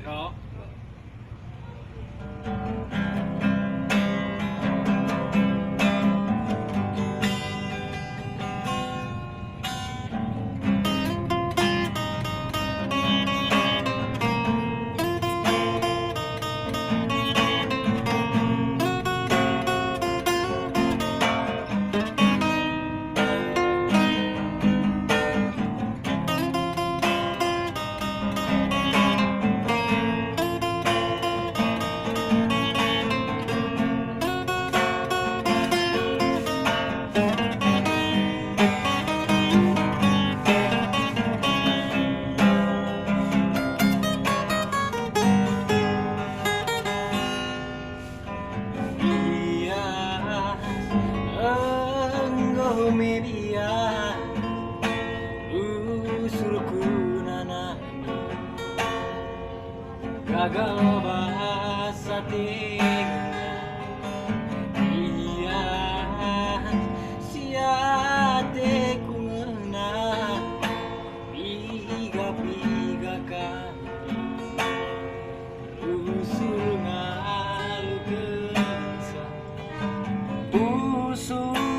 Ja. Media usulku nanani gagal bahasa tinggal iya siate ku ngenah piga-piga kali usul ngalu gelisah usul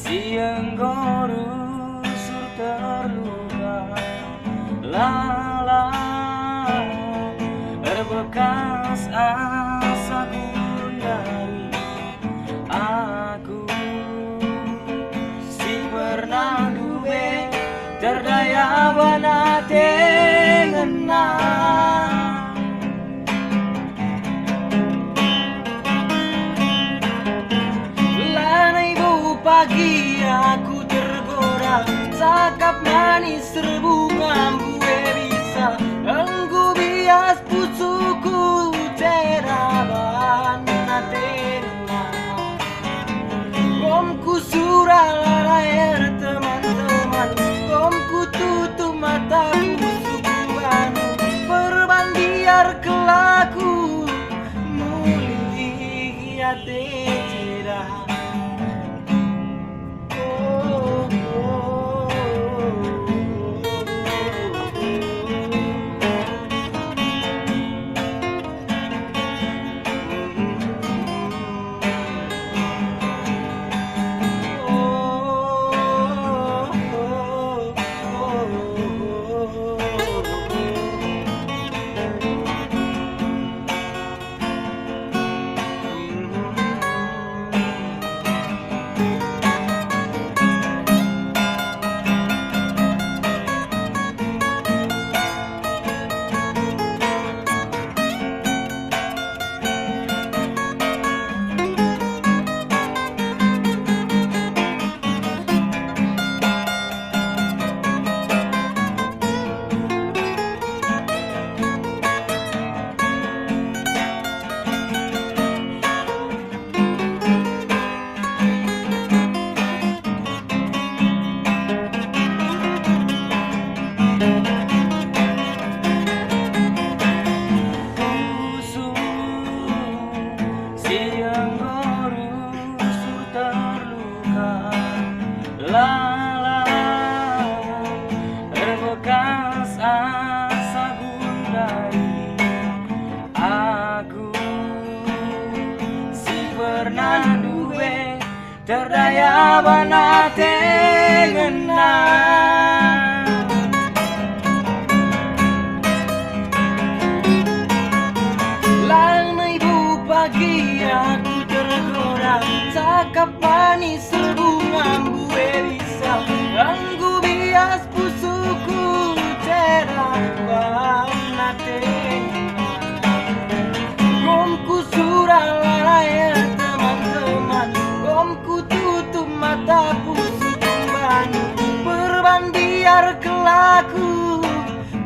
siang gorusur terluka lala berbekas asa dari aku si pernah duwe terdaya wana tengena pagi aku tergoda sakap manis serbu ngambue bisa enggu bias pusuku teraban natena gomku surah layar teman-teman gomku tutup mataku subuhanu perbandiar kelaku muli hati cerah. Lala berbekas asa dari aku si pernah duwe terdaya bana tengena lanai bu pagi aku tergoda sakap manis serbu ngambue bisa ganggu bias pusuku terang natena gomku surah layar teman-teman gomku tutup mata pusuku banu perbandiar kelaku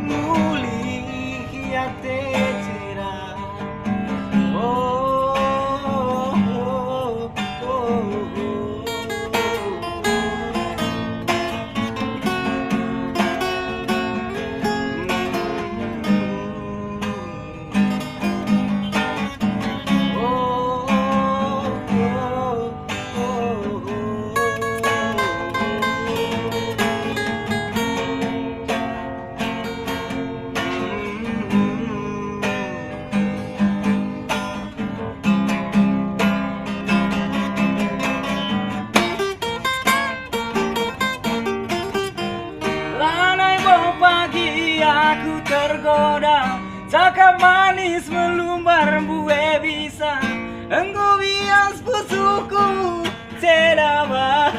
muli hati cerah tergoda, cakap manis melumbar bue bisa, engkau bias pusuku sedaba.